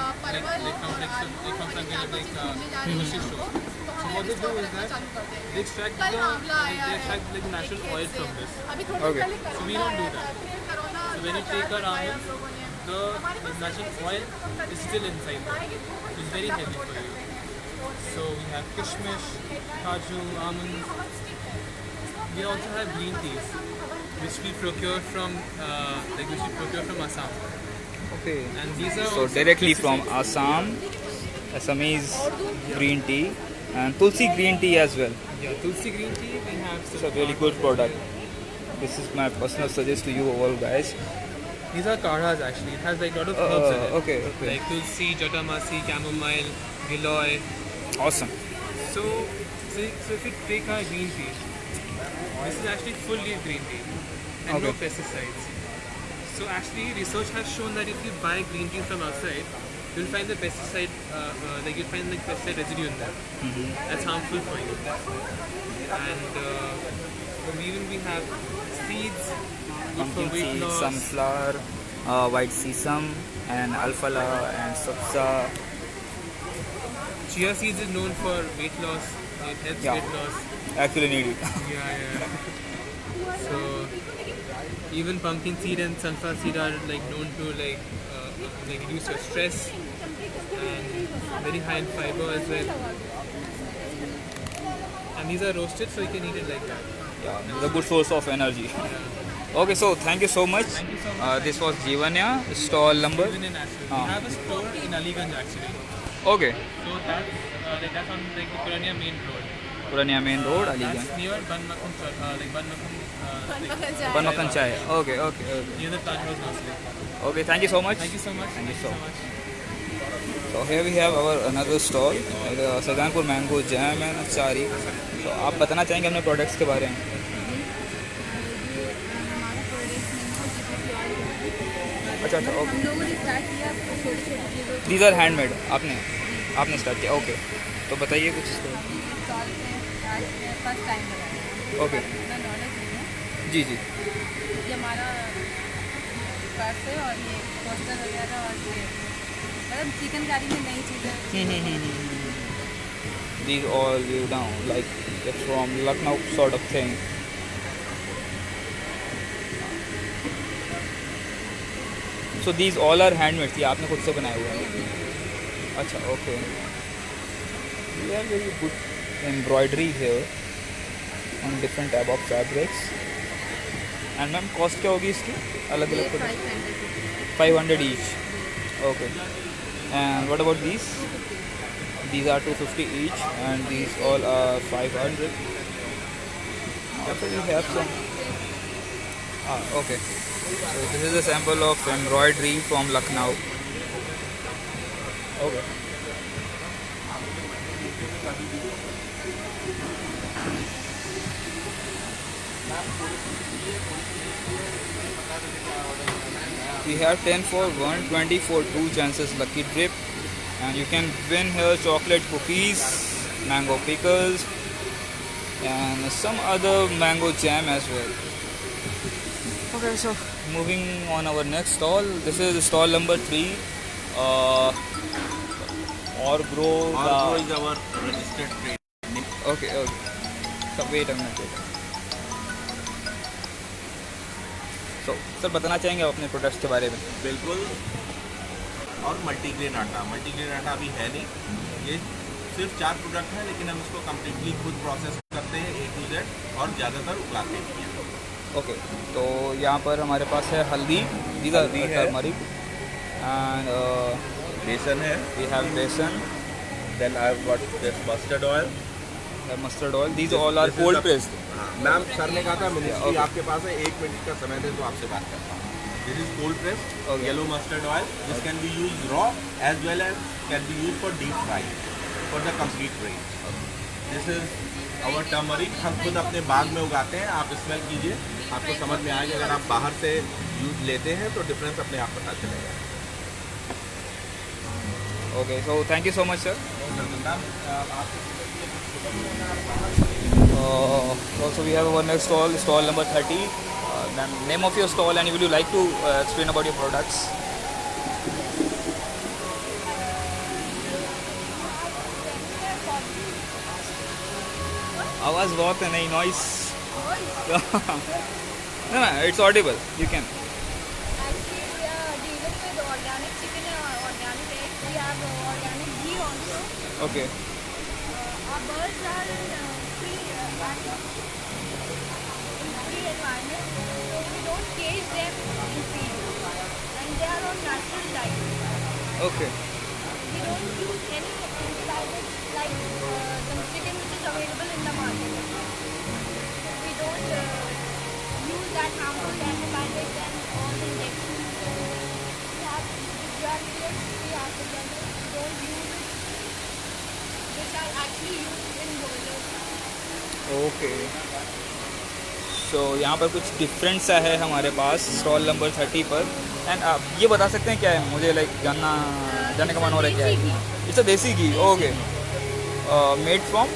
S8: grocery store. So what they do is that they extract the natural oil from this.
S1: Okay.
S8: So we don't do that. So when you take our almonds, the natural oil is still inside there. It's very healthy for you. So we have kishmish, kaju, almonds. We also have green teas, which we procure from Assam.
S1: Okay.
S8: And these are
S1: So
S8: also
S1: directly from
S8: pesticide-free.
S1: Assam, Assamese green tea and Tulsi green tea as well.
S8: Yeah, Tulsi green tea. We have.
S1: It's a really good product. This is my personal suggest to you all guys.
S8: These are kadhas actually. It has like a lot of herbs in it.
S1: Okay.
S8: Like tulsi, jatamasi, chamomile, giloy.
S1: Awesome.
S8: So if you take our green tea, this is actually full leaf green tea and no
S1: Okay.
S8: pesticides. So actually research has shown that if you buy green tea from outside, you'll find the pesticide, pesticide residue in there. That's harmful for you. And even we have seeds
S1: Pumpkin
S8: for weight
S1: seed,
S8: loss.
S1: sunflower, white sesame and alfala and sabza.
S8: Chia seeds is known for weight loss. It helps
S1: Yeah.
S8: weight loss.
S1: Actually need it.
S8: Yeah. So even pumpkin seed and sunflower seed are like known to reduce your stress and very high in fiber as well. And these are roasted, so you can eat it like that.
S1: Yeah, it's a good source of energy. Okay, so thank you so much.
S8: Thank you so much.
S1: This was Jeevanya, stall number.
S8: Even in Asheville,
S1: Ah.
S8: we have a store in Aliganj actually.
S1: Okay,
S8: So that's on the Purania main road.
S1: Purania Main Road, Aliganj.
S8: That's near Banmakhan,
S1: Banmakhan Chai. Okay.
S8: near the Taj House Nursery.
S1: Okay, thank you so much.
S8: Thank you so much.
S1: Thank you so much. So here we have our another stall, Saganpur Mango Jam and Achari. So आप बताना चाहेंगे अपने products के बारे में? अच्छा,
S6: हम
S1: okay.
S6: लोगों ने स्टार्ट किया छोटी छोटी चीज़ों
S1: These are handmade. आपने स्टार्ट किया. ओके. तो बताइए कुछ इसको.
S6: स्टॉल पे आज फर्स्ट टाइम लगाया
S1: ओके.
S6: इतना नॉलेज नहीं है
S1: जी.
S6: ये हमारा पर्स है और ये पोस्टर वगैरह और ये मतलब चिकनकारी में नई चीज़ें
S1: These all you know like it's from Lucknow sort of thing. So these all are handmade. ये आपने खुद से बनाए हुए हैं. अच्छा, okay. We have very good embroidery here on different type of fabrics. And ma'am cost क्या होगी इसकी? अलग अलग 500 each. Okay. And what about these? These are 250 each, and these all are 500. Also, we have some. Okay. So this is a sample of embroidery from Lucknow. Okay. We have 10 for 1, 20 for 2 chances lucky drip, and you can win here chocolate cookies, mango pickles, and some other mango jam as well. Okay, so moving on our next stall. This is stall number 3. Orgro
S9: is our registered trade.
S1: Okay. So wait a minute. So sir बताना चाहेंगे अपने products के बारे में?
S9: बिल्कुल. और multigrain आटा अभी है नहीं. ये सिर्फ 4 प्रोडक्ट हैं, लेकिन हम इसको कम्प्लीटली खुद प्रोसेस करते हैं A to Z और ज़्यादातर उगाते हैं.
S1: ओके, तो यहाँ पर हमारे पास है हल्दी,
S9: हल्दी है.
S1: टर्मरिक, एंड
S9: बेसन है.
S1: we have besan,
S9: then I have got this mustard oil.
S1: mustard oil. These all are cold pressed.
S9: Ma'am sir ने कहा था मिनिस्ट्री
S1: okay.
S9: आपके पास है, 1 मिनट का समय दे तो आपसे बात करता हूँ. This is cold press
S1: Okay.
S9: Yellow mustard oil. This can be use raw as well as can be use for deep fry for the complete range. This is our turmeric. हम खुद अपने बाग में उगाते हैं. आप स्मेल कीजिए, आपको समझ में आएगा. अगर आप बाहर से यूज लेते हैं तो डिफरेंस अपने आप पता चलेगा.
S1: Okay, so thank you so much, sir. Also we have our next stall number 30. The name of your stall, and would you like to explain about your products? आवाज़ बहुत है, नहीं noise. No, no, it's audible. You can.
S2: Actually, we are dealing with organic chicken and organic eggs. We have organic ghee also.
S1: Okay.
S2: Our birds are in free environment, so we don't cage them in feed, and they are on natural diet.
S1: Okay.
S2: We don't use any antibiotics like the chicken which is available in the market. We don't use that harmful antibiotics and all the injections. We have granules, we have the granules. We don't use it, which are actually used in boilers.
S1: Okay. So यहाँ पर कुछ different सा है हमारे पास stall number 30 पर. And आप ये बता सकते हैं क्या है, मुझे लाइक जानने का मन हो रहा है क्या है. It's a desi ghee. Okay. Made from.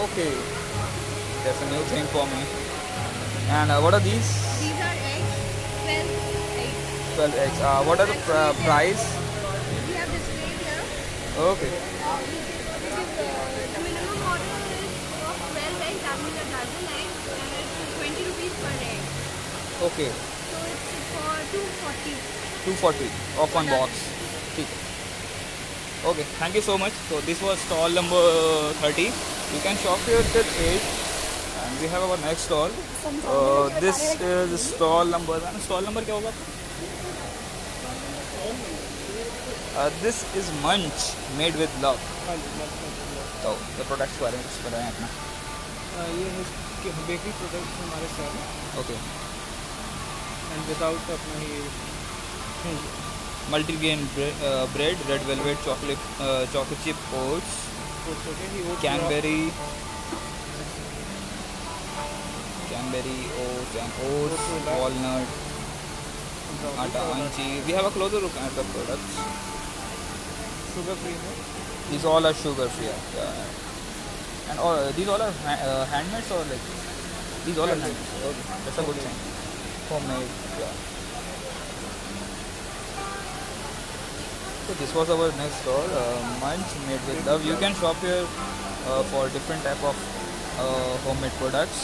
S1: Okay. That's a new thing for me. And what are these?
S2: These are eggs, 12 eggs.
S1: 12 eggs. What are the price?
S2: We have displayed here.
S1: Okay.
S2: The minimum order is of 12 eggs, that means a dozen eggs, and it's 20 rupees per egg.
S1: Okay.
S2: So it's for 240.
S1: 240 of one box. ठीक. Okay. Thank you so much. So this was stall number 30. You can shop here till 8. And we have our next stall. This is stall number. Stall number क्या होगा? This is Munch made with love. तो ये products के बारे में कुछ बताएं अपना.
S3: ये है कि बेकरी प्रोडक्ट्स हमारे साथ हैं
S1: ओके.
S3: एंड विदाउट अपना ये
S1: multigrain bread, red velvet chocolate chip oats, Canberry oats and oats, walnut, atta anchi. We have a closer look at the products.
S3: Sugar free है.
S1: These all are sugar free. Yeah. And all these all are handmade or like these all are handmade. Okay, that's a good thing. Homemade. Yeah. So this was our next stall, Munch made with love. You can shop here for different type of homemade products.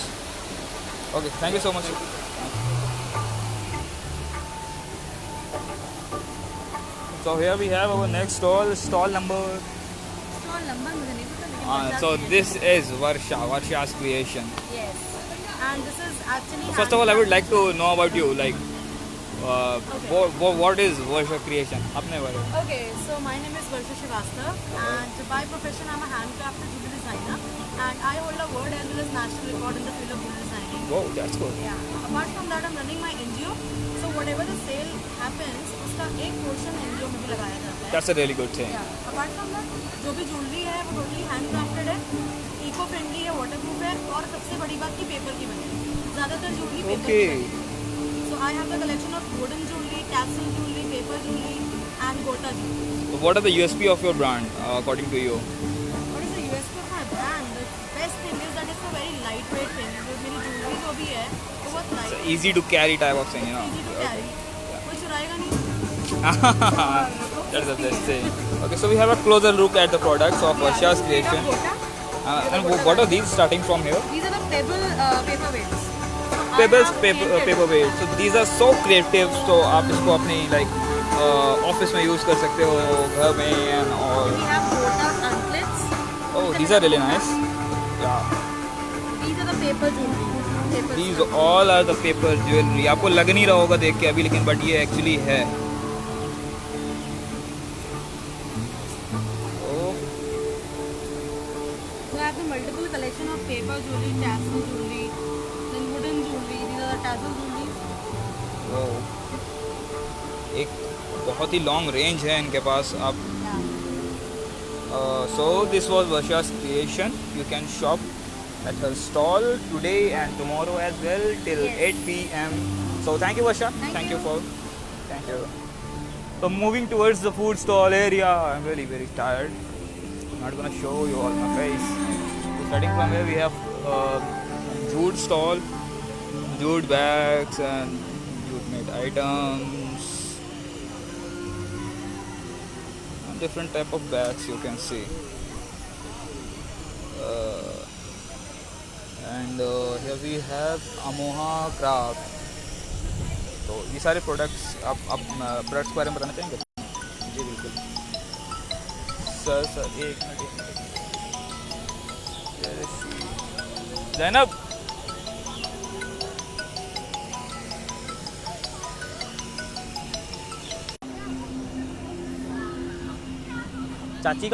S1: Okay, thank you so much. So here we have our next stall number.
S2: Stall number मुझे नहीं पता, लेकिन
S1: So this is Varsha's creation.
S2: yes, and this is actually.
S1: First of all, I would like to know about you, like what is Varsha creation? अपने बारे में.
S2: Okay, so my name is Varsha Srivastava, and by profession I'm a handcrafted jewelry designer, and I hold a world as well as national record in the field of jewelry designing.
S1: Wow, that's good.
S2: Yeah. Apart from that, I'm running my NGO, so whatever the sale happens, उसका एक portion NGO में भी लगाया जाता है.
S1: That's a really good thing.
S2: Yeah. Apart from that, जो भी jewelry है वो totally handcrafted है, eco-friendly है, waterproof है, और सबसे बड़ी बात की पेपर की बनी है. ज़्यादातर jewelry पेपर की
S1: Okay.
S2: बनी है. So I have the collection of wooden jewelry, tassel jewelry, paper jewelry, and gota jewelry.
S1: So what are the USP of your brand according to you?
S2: What is the USP of my brand? The best thing is that it's a very lightweight thing. जो मेरी jewelry जो भी है, वो बहुत light है.
S1: Easy to carry type of thing, you know.
S2: Easy to carry. कोई चुराएगा नहीं.
S1: That's the best thing. Okay, so we have a closer look at the products of Varsha's creation. And what are these starting from here?
S2: These are the pebble paperweights.
S1: Pebbles paperweight. So these are so creative. So आप इसको अपनी like office में use कर सकते हो, घर में and all.
S2: We have gota anklets.
S1: Oh, these are really nice. Yeah.
S2: These are the paper jewelry. Paper
S1: These all are the paper jewelry. आपको लग नहीं रहा होगा देख के अभी, लेकिन but ये actually है. Oh.
S2: So I have the multiple collection of paper jewelry, tassel jewelry, then wooden jewelry. These are the tassel jewelry.
S1: Oh. एक बहुत ही long range है इनके पास. आप so this was Varsha's creation. You can shop at her stall today and tomorrow as well till 8 p.m. So thank you, Varsha. Thank you. So moving towards the food stall area, I'm really very tired. I'm not gonna show you all my face. So starting from here, we have jute stall, jute bags and jute made items. Different type of bags you can see. And here we have Amoha craft. तो ये सारे products आप products के बारे में बताना चाहेंगे? जी बिल्कुल सर एक मिनट जैनब, चाची का